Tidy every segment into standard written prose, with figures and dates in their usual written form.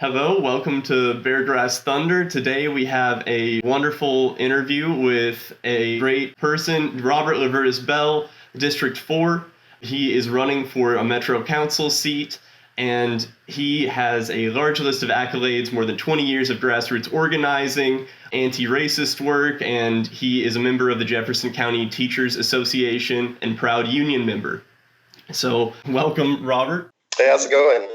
Hello, welcome to Beargrass Thunder. Today we have a wonderful interview with a great person, Robert LeVertis Bell, District 4. He is running for a Metro Council seat, and he has a large list of accolades, more than 20 years of grassroots organizing, anti-racist work, and he is a member of the Jefferson County Teachers Association and proud union member. So, welcome, Robert. Hey, how's it going?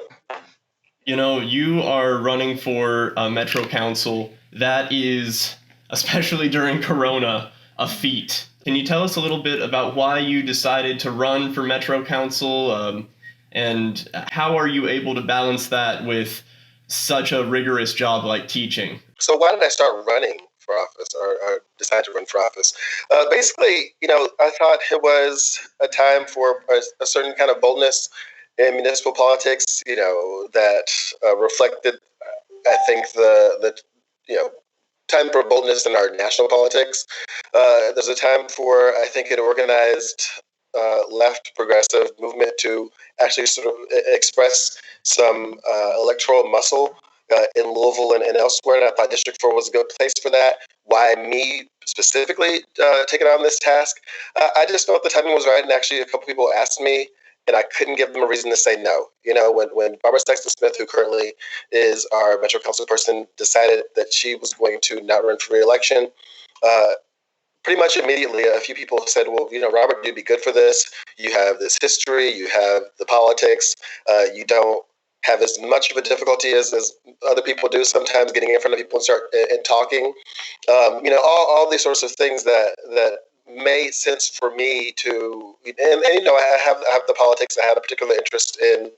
You know, you are running for Metro Council. That is, especially during Corona, a feat. Can you tell us a little bit about why you decided to run for Metro Council, and how are you able to balance that with such a rigorous job like teaching? So why did I start running for office or decide to run for office? Basically, I thought it was a time for a certain kind of boldness in municipal politics, that reflected, I think, the time for boldness in our national politics. There's a time for, I think, an organized left progressive movement to actually sort of express some electoral muscle in Louisville and elsewhere, and I thought District 4 was a good place for that. Why me specifically taking on this task? I just felt the timing was right, and actually a couple people asked me, and I couldn't give them a reason to say no. When Barbara Sexton-Smith, who currently is our Metro Council person, decided that she was going to not run for re-election, pretty much immediately a few people said, well, Robert, you'd be good for this. You have this history, you have the politics, you don't have as much of a difficulty as other people do sometimes getting in front of people and start and talking. All these sorts of things that made sense for me to, and I have the politics. I have a particular interest in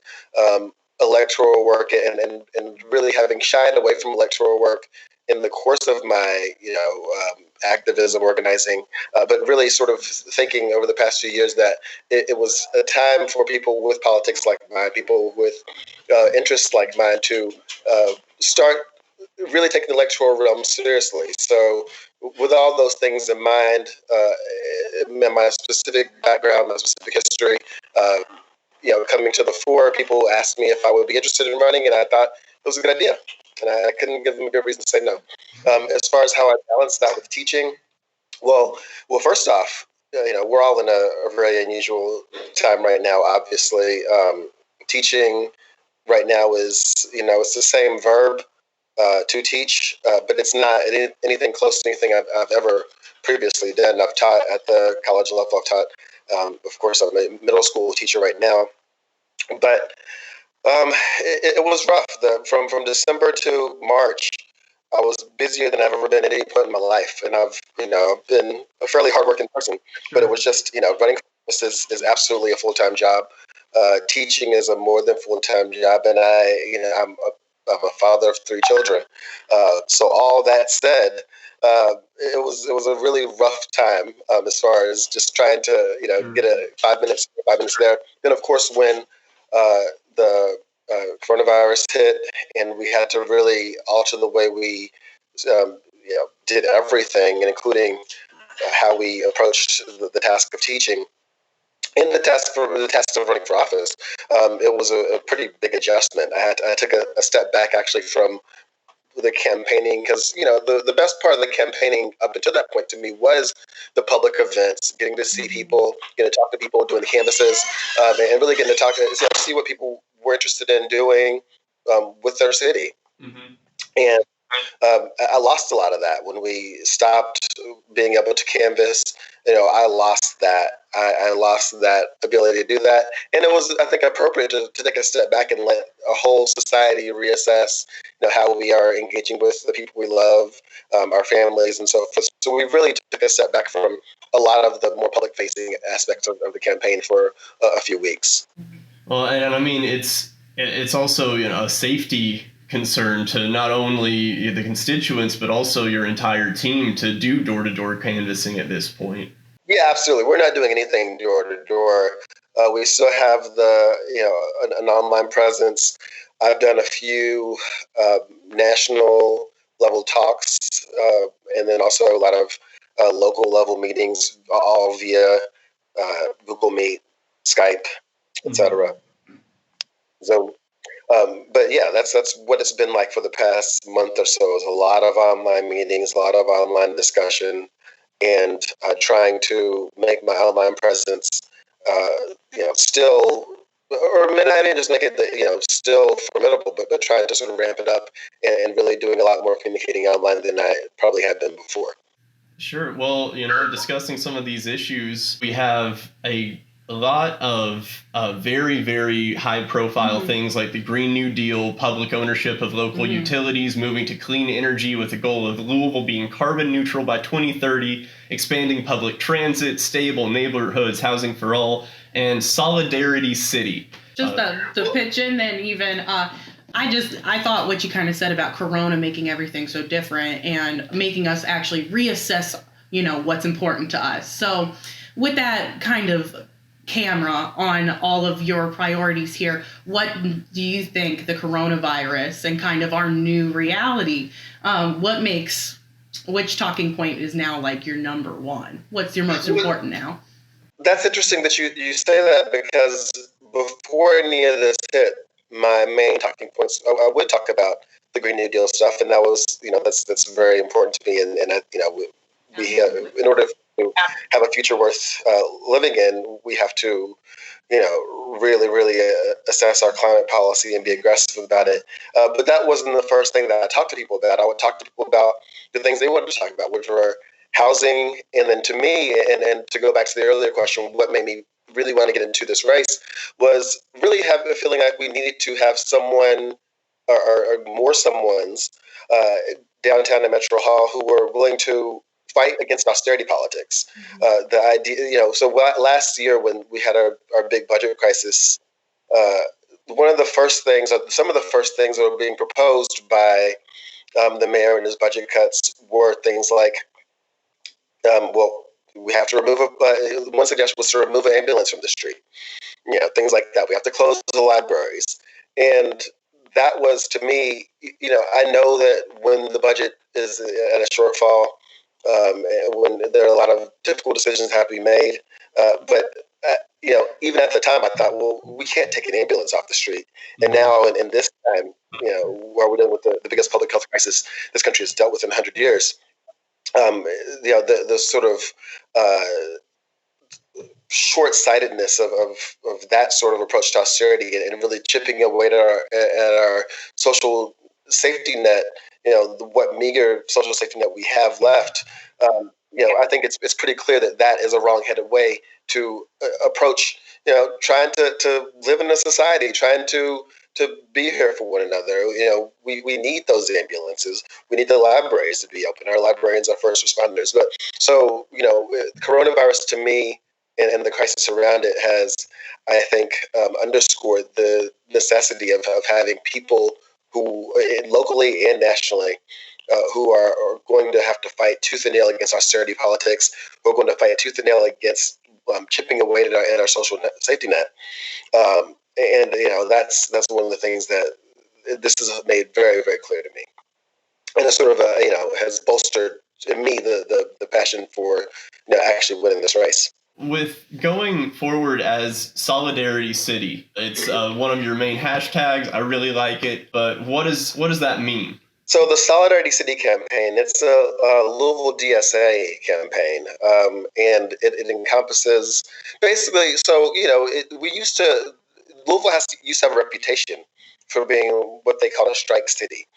electoral work and really having shied away from electoral work in the course of my activism, organizing, but really sort of thinking over the past few years that it was a time for people with politics like mine, people with interests like mine, to start really taking the electoral realm seriously. So with all those things in mind, my specific background, my specific history, coming to the fore, people asked me if I would be interested in running, and I thought it was a good idea. And I couldn't give them a good reason to say no. As far as how I balance that with teaching, well, first off, we're all in a very unusual time right now. Obviously, teaching right now is, it's the same verb, to teach, but it's not anything close to anything I've ever previously done. I've taught at the college level. I've taught, of course, I'm a middle school teacher right now, but it was rough. From December to March, I was busier than I've ever been at any point in my life, and I've been a fairly hardworking person. But it was just running is absolutely a full-time job. Teaching is a more than full-time job, and I'm a father of 3 children. So all that said, it was a really rough time as far as just trying to get a 5 minutes there. Then of course when the coronavirus hit, and we had to really alter the way we did everything, and including how we approached the task of teaching. In the test of running for office, it was a pretty big adjustment. I took a step back actually from the campaigning, because the best part of the campaigning up until that point to me was the public events, getting to see people, getting to talk to people, doing canvases, and really getting to see what people were interested in doing with their city. Mm-hmm. And I lost a lot of that when we stopped being able to canvass. I lost that. I lost that ability to do that, and it was, I think, appropriate to take a step back and let a whole society reassess, how we are engaging with the people we love, our families, and so forth. So we really took a step back from a lot of the more public-facing aspects of the campaign for a few weeks. Well, and I mean, it's also a safety concern to not only the constituents but also your entire team to do door-to-door canvassing at this point. Yeah, absolutely. We're not doing anything door-to-door. We still have an online presence. I've done a few national level talks, and then also a lot of local level meetings, all via Google Meet, Skype, etc. So But yeah, that's what it's been like for the past month or so. Is a lot of online meetings, a lot of online discussion, and trying to make my online presence, still, or not even just make it, still formidable, but trying to sort of ramp it up and really doing a lot more communicating online than I probably have been before. Sure. Well, discussing some of these issues, we have a lot of very, very high profile things like the Green New Deal, public ownership of local utilities, moving to clean energy with the goal of Louisville being carbon neutral by 2030, expanding public transit, stable neighborhoods, housing for all, and Solidarity City. Just the pitch in, then even I thought what you kind of said about Corona making everything so different and making us actually reassess, what's important to us. So with that kind of camera on all of your priorities here, what do you think the coronavirus and kind of our new reality, which talking point is now like your number one? What's your most important now? That's interesting that you say that, because before any of this hit, my main talking points, I would talk about the Green New Deal stuff, and that was, that's very important to me, and we in order to have a future worth living in, we have to, really assess our climate policy and be aggressive about it. But that wasn't the first thing that I talked to people about. I would talk to people about the things they wanted to talk about, which were housing, and then to me, and to go back to the earlier question, what made me really want to get into this race was really have a feeling like we needed to have someone or more someone's downtown in Metro Hall who were willing to fight against austerity politics. The idea, so last year when we had our big budget crisis, one of the first things, some of the first things that were being proposed by the mayor and his budget cuts were things like, we have to remove one suggestion was to remove an ambulance from the street. Things like that. We have to close the libraries. And that was, to me, I know that when the budget is at a shortfall, when there are a lot of difficult decisions have to be made. But even at the time, I thought, well, we can't take an ambulance off the street. And now, in this time, where we're dealing with the biggest public health crisis this country has dealt with in 100 years, the sort of short-sightedness of that sort of approach to austerity and really chipping away at our social safety net, what meager social safety net we have left, I think it's pretty clear that is a wrong-headed way to approach, trying to live in a society, trying to be here for one another. We need those ambulances. We need the libraries to be open. Our librarians are first responders. But so, coronavirus to me and the crisis around it has, I think, underscored the necessity of having people who, locally and nationally, who are going to have to fight tooth and nail against austerity politics, who are going to fight tooth and nail against chipping away at our social safety net. And that's one of the things that this has made very, very clear to me, and it sort of has bolstered in me the passion for actually winning this race. With going forward as Solidarity City, it's one of your main hashtags. I really like it, but what does that mean? So the Solidarity City campaign, it's a Louisville DSA campaign, and it encompasses basically. So Louisville used to have a reputation for being what they called a strike city.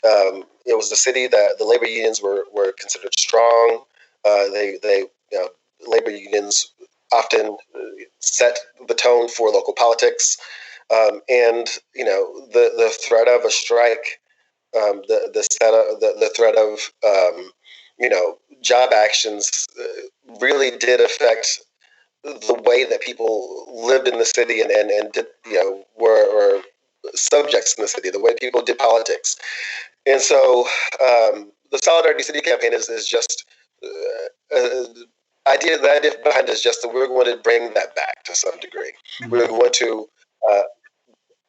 It was a city that the labor unions were considered strong. Labor unions often set the tone for local politics, and the threat of a strike, the threat of job actions really did affect the way that people lived in the city and did, were subjects in the city, the way people did politics. And so the Solidarity City campaign is just the idea behind it is just that we're going to bring that back to some degree. Mm-hmm. We're going to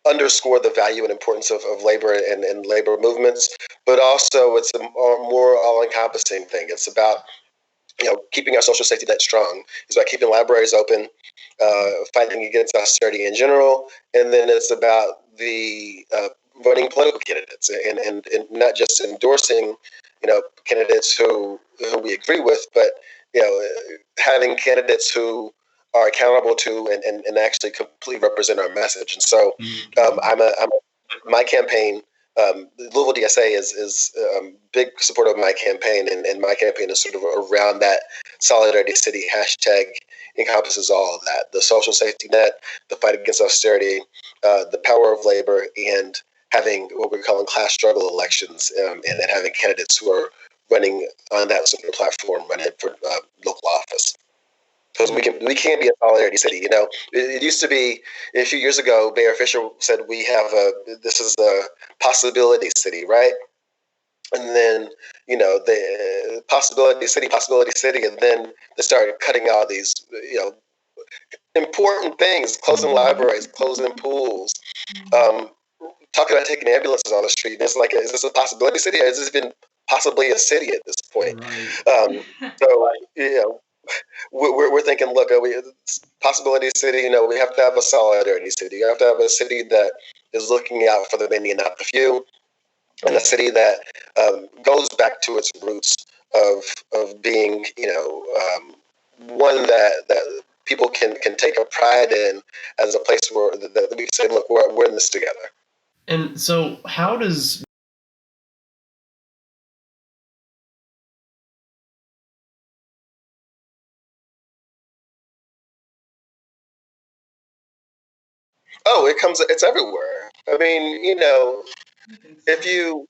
underscore the value and importance of labor and labor movements, but also it's a more all-encompassing thing. It's about keeping our social safety net strong. It's about keeping libraries open, fighting against austerity in general, and then it's about the running political candidates and not just endorsing, candidates who we agree with, but having candidates who are accountable to and actually completely represent our message. And so my campaign, Louisville DSA is big supporter of my campaign, and my campaign is sort of around that Solidarity City hashtag. Encompasses all of that: the social safety net, the fight against austerity, the power of labor, and having what we're calling class struggle elections, and then having candidates who are running on that sort of platform, running for local office. Because we can't be a solidarity city. It used to be a few years ago. Mayor Fisher said this is a possibility city, right? And then the possibility city, and then they started cutting out these important things, closing libraries, closing pools, talking about taking ambulances on the street. And it's like, is this a possibility city, or is this even possibly a city at this point? Right. So we're thinking, look, possibility city. We have to have a solidarity city. You have to have a city that is looking out for the many and not the few, and a city that goes back to its roots of being, one that people can take a pride in, as a place where that we can say, look, we're in this together. And so, how does it's everywhere. I mean, if you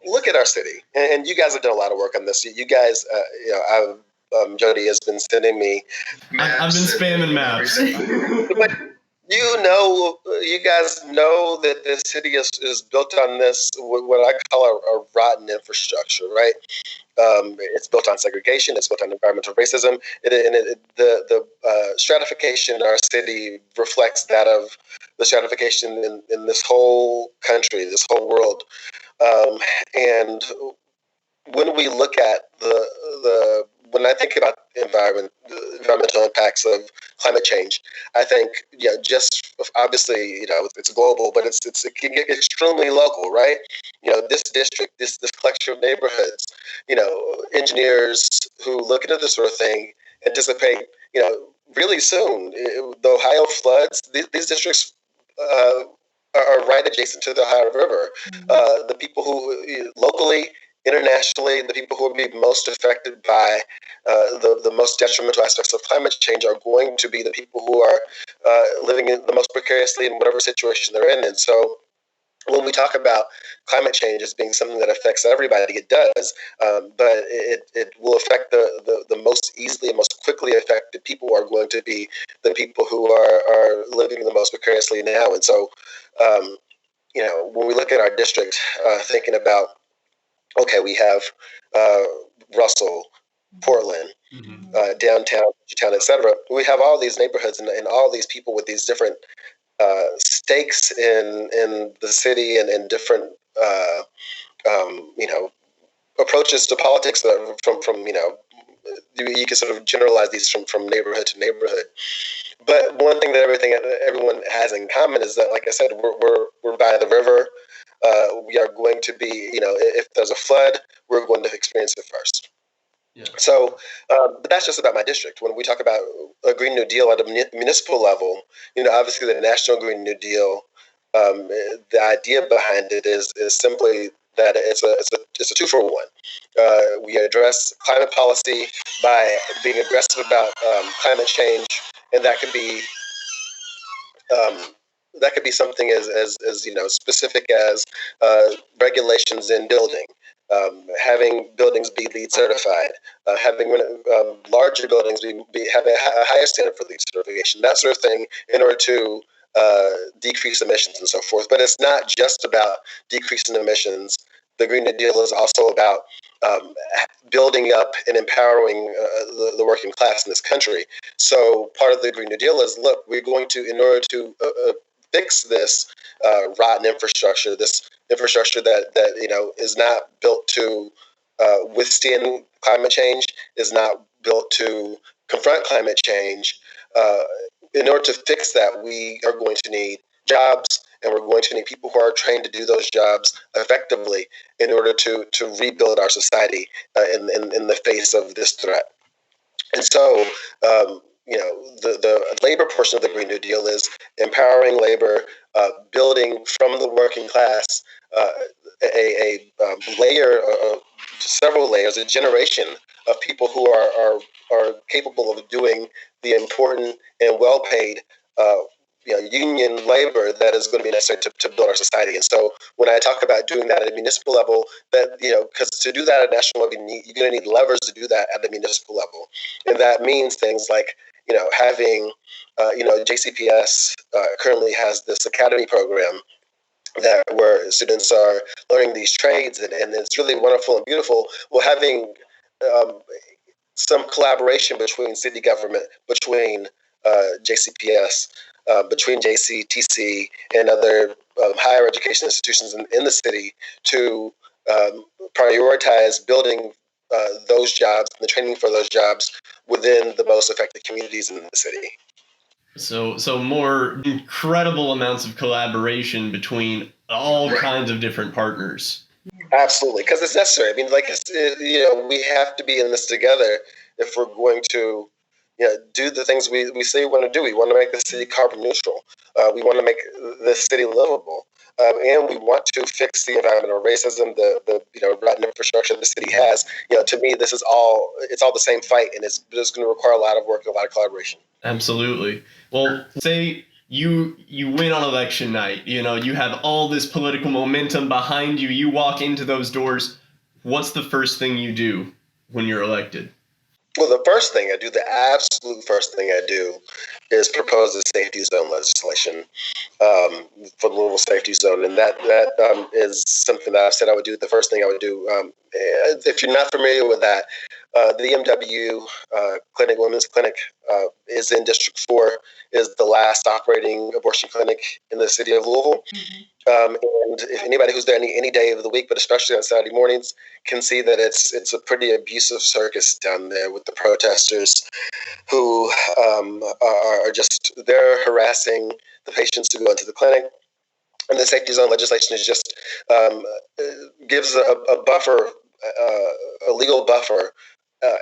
look at our city, and you guys have done a lot of work on this. You guys, Jody has been sending me maps. I've been spamming maps. But you guys know that this city is built on this, what I call a rotten infrastructure, right? It's built on segregation. It's built on environmental racism. The stratification in our city reflects that of the stratification in this whole country, this whole world. And when we look at when I think about environmental impacts of climate change, I think, just obviously, it's global, but it can get extremely local, right? This district, this collection of neighborhoods, engineers who look into this sort of thing anticipate, really soon, the Ohio floods. These districts are right adjacent to the Ohio River. The people who locally, internationally, the people who will be most affected by the most detrimental aspects of climate change are going to be the people who are living in the most precariously in whatever situation they're in. And so when we talk about climate change as being something that affects everybody, it does, but it will affect the most easily and most quickly affected people who are going to be the people who are living the most precariously now. And so, when we look at our district, thinking about, okay, we have Russell, Portland, downtown, etc. We have all these neighborhoods and all these people with these different stakes in the city and different approaches to politics from you can sort of generalize these from neighborhood to neighborhood. But one thing that everyone has in common is that, like I said, we're by the river. We are going to be, if there's a flood, we're going to experience it first. Yeah. So, but that's just about my district. When we talk about a Green New Deal at a municipal level, obviously the National Green New Deal, the idea behind it is simply that it's a 2-for-1. We address climate policy by being aggressive about climate change, and that could be something as specific as regulations in building. Having buildings be LEED certified, having larger buildings have a higher standard for LEED certification, that sort of thing, in order to decrease emissions and so forth. But it's not just about decreasing emissions. The Green New Deal is also about building up and empowering the working class in this country. So part of the Green New Deal is, look, we're going to, in order to fix this rotten infrastructure, this infrastructure that is not built to withstand climate change, is not built to confront climate change. In order to fix that, we are going to need jobs, and we're going to need people who are trained to do those jobs effectively in order to rebuild our society in the face of this threat. And so, the labor portion of the Green New Deal is empowering labor, building from the working class a layer, several layers, a generation of people who are capable of doing the important and well-paid union labor that is going to be necessary to build our society. And so when I talk about doing that at a municipal level, that, because to do that at a national level, you're going to need levers to do that at the municipal level. And that means things like, having, JCPS currently has this academy program where students are learning these trades, and it's really wonderful and beautiful. Well, having some collaboration between city government, between JCPS, between JCTC and other higher education institutions in the city to prioritize building those jobs and the training for those jobs within the most affected communities in the city. So more incredible amounts of collaboration between all kinds of different partners. Absolutely, because it's necessary. I mean, we have to be in this together if we're going to, do the things we say we want to do. We want to make the city carbon neutral. We want to make the city livable, and we want to fix the environmental racism, the rotten infrastructure the city has. To me, it's all the same fight, and it's just going to require a lot of work and a lot of collaboration. Absolutely. Well, say you win on election night. You have all this political momentum behind you. You walk into those doors. What's the first thing you do when you're elected? Well, the absolute first thing I do is propose a safety zone legislation for the Louisville safety zone. And that is something that I've said I would do. The first thing I would do, if you're not familiar with that, the EMW clinic, women's clinic, is in District 4, is the last operating abortion clinic in the city of Louisville. Mm-hmm. And if anybody who's there any day of the week, but especially on Saturday mornings, can see that it's a pretty abusive circus down there with the protesters who are just, they're harassing the patients who go into the clinic. And the safety zone legislation is just gives a buffer, a legal buffer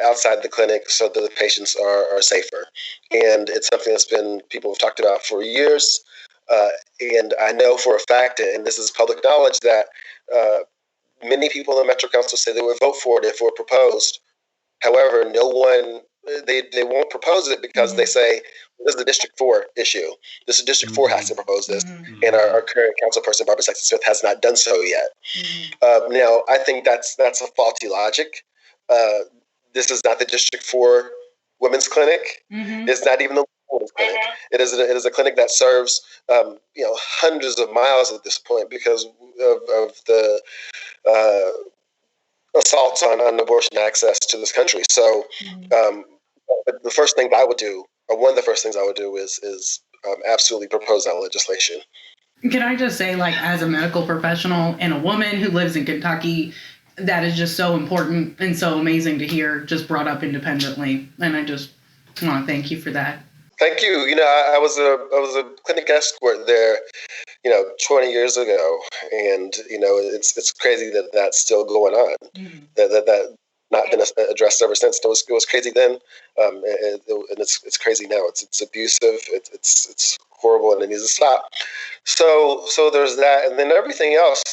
outside the clinic so that the patients are safer. And it's something people have talked about for years. And I know for a fact, and this is public knowledge, that many people in the Metro Council say they would vote for it if it were proposed. However, no one, they won't propose it because they say, this is a District 4 issue. This is District 4 has to propose this. Mm-hmm. And our current councilperson, Barbara Sexton-Smith, has not done so yet. Mm-hmm. Now, I think that's a faulty logic. This is not the District 4 women's clinic. Mm-hmm. It's not even the women's clinic. It is a clinic that serves hundreds of miles at this point because of the assaults on abortion access to this country. So the first thing I would do, or one of the first things I would do is absolutely propose that legislation. Can I just say, as a medical professional and a woman who lives in Kentucky, that is just so important and so amazing to hear just brought up independently. And I just want to thank you for that. Thank you. I was a clinic escort there, 20 years ago, and it's crazy that that's still going on. Mm-hmm. That not been addressed ever since. It was crazy then, and it's crazy now. It's abusive. It's horrible, and it needs to stop. So there's that, and then everything else.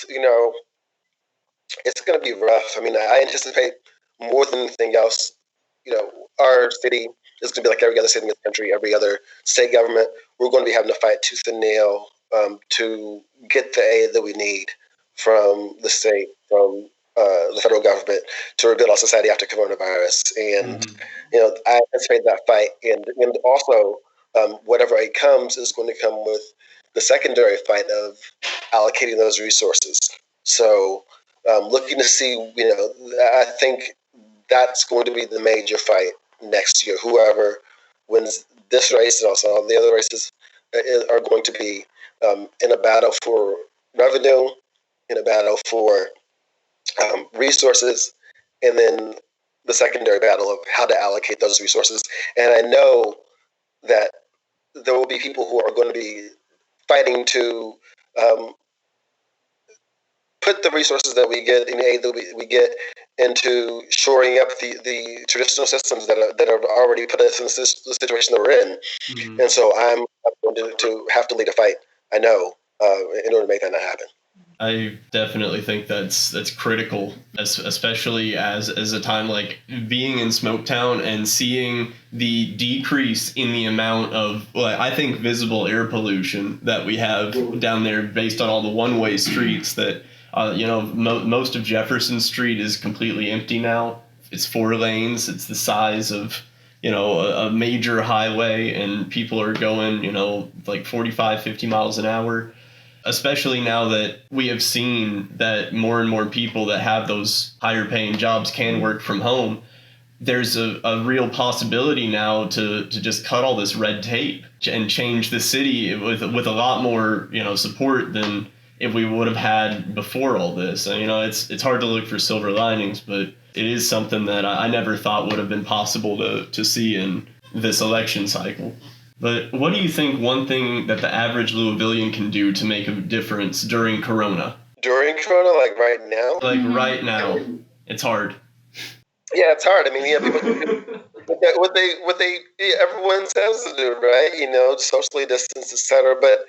It's going to be rough. I mean, I anticipate more than anything else. Our city is going to be like every other city in the country, every other state government. We're going to be having to fight tooth and nail to get the aid that we need from the state, from the federal government to rebuild our society after coronavirus. And, I anticipate that fight. And also, whatever aid comes is going to come with the secondary fight of allocating those resources. So looking to see, I think that's going to be the major fight next year. Whoever wins this race and also all the other races are going to be in a battle for revenue, in a battle for resources, and then the secondary battle of how to allocate those resources. And I know that there will be people who are going to be fighting to um, put the resources that we get in aid that we get into shoring up the traditional systems that have already put us in the situation that we're in. Mm-hmm. And so I'm going to have to lead a fight, I know, in order to make that not happen. I definitely think that's critical, especially as a time like being in Smoketown and seeing the decrease in the amount of, I think, visible air pollution that we have down there based on all the one-way streets that, most of Jefferson Street is completely empty now. It's 4 lanes. It's the size of, a major highway, and people are going, like 45, 50 miles an hour. Especially now that we have seen that more and more people that have those higher paying jobs can work from home, there's a real possibility now to just cut all this red tape and change the city with a lot more, support than if we would have had before all this. And, it's hard to look for silver linings, but it is something that I never thought would have been possible to see in this election cycle. But what do you think one thing that the average Louisvillian can do to make a difference during Corona? During Corona, like right now? Like right now. It's hard. Yeah, it's hard. I mean, people what they everyone says to do, right? Socially distance, etc. But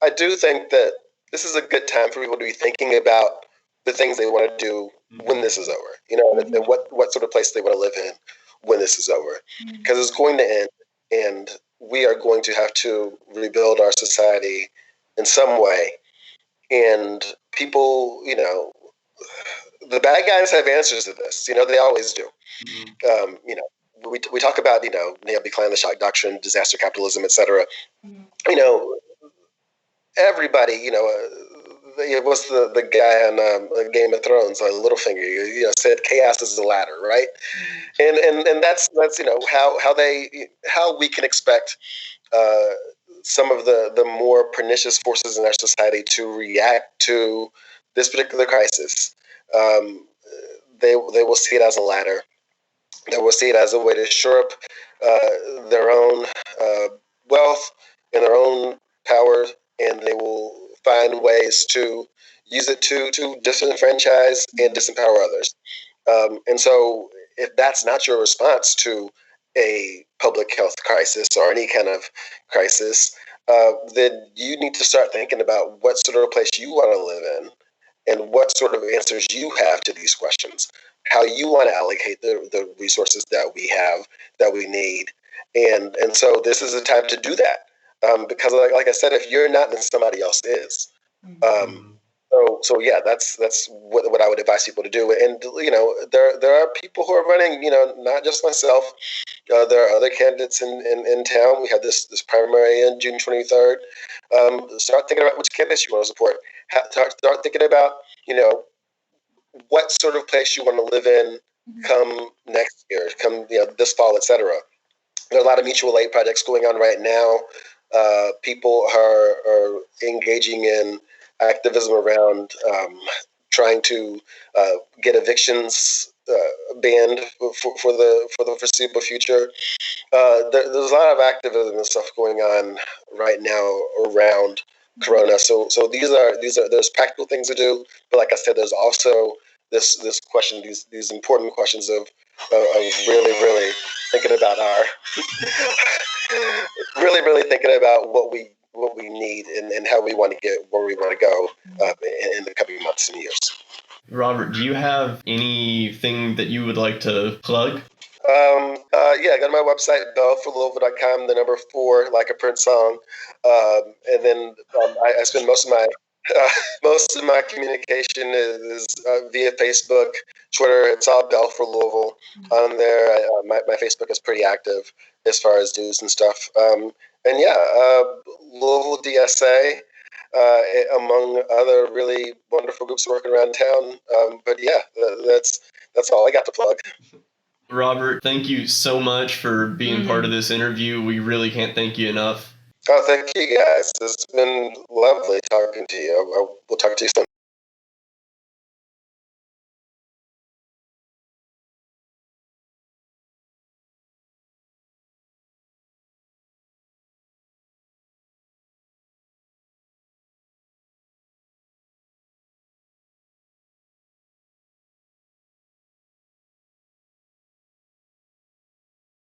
I do think that this is a good time for people to be thinking about the things they want to do when this is over. And what sort of place they want to live in when this is over, because it's going to end, and we are going to have to rebuild our society in some way. And people, the bad guys have answers to this. They always do. We talk about, decline of the shock doctrine, disaster capitalism, etc. Everybody, what's the guy on Game of Thrones, Littlefinger, said chaos is the ladder, right? And that's how we can expect some of the more pernicious forces in our society to react to this particular crisis. They will see it as a ladder. They will see it as a way to shore up their own wealth and their own power, and they will find ways to use it to disenfranchise and disempower others. And so if that's not your response to a public health crisis or any kind of crisis, then you need to start thinking about what sort of place you want to live in and what sort of answers you have to these questions, how you want to allocate the resources that we have, that we need. And so this is a time to do that. Because like I said, if you're not, then somebody else is. So yeah, that's what I would advise people to do. And there are people who are running. Not just myself. There are other candidates in town. We have this primary on June 23rd. Start thinking about which candidates you want to support. Start thinking about what sort of place you want to live in come next year, come this fall, etc. There are a lot of mutual aid projects going on right now. People are engaging in activism around trying to get evictions banned for the foreseeable future. There's a lot of activism and stuff going on right now around Corona. So there's practical things to do, but like I said, there's also this question, these important questions of really thinking about really thinking about what we need and how we want to get where we want to go in the coming months and years. Robert, do you have anything that you would like to plug? Go to my website, bellforlouisville.com, the number 4, like a Prince song. And then I spend most of my communication is via Facebook, Twitter. It's all Bell for Louisville on there. My Facebook is pretty active as far as news and stuff. Louisville DSA, among other really wonderful groups working around town. That's all I got to plug. Robert, thank you so much for being part of this interview. We really can't thank you enough. Oh, thank you guys. It's been lovely talking to you. We'll talk to you soon.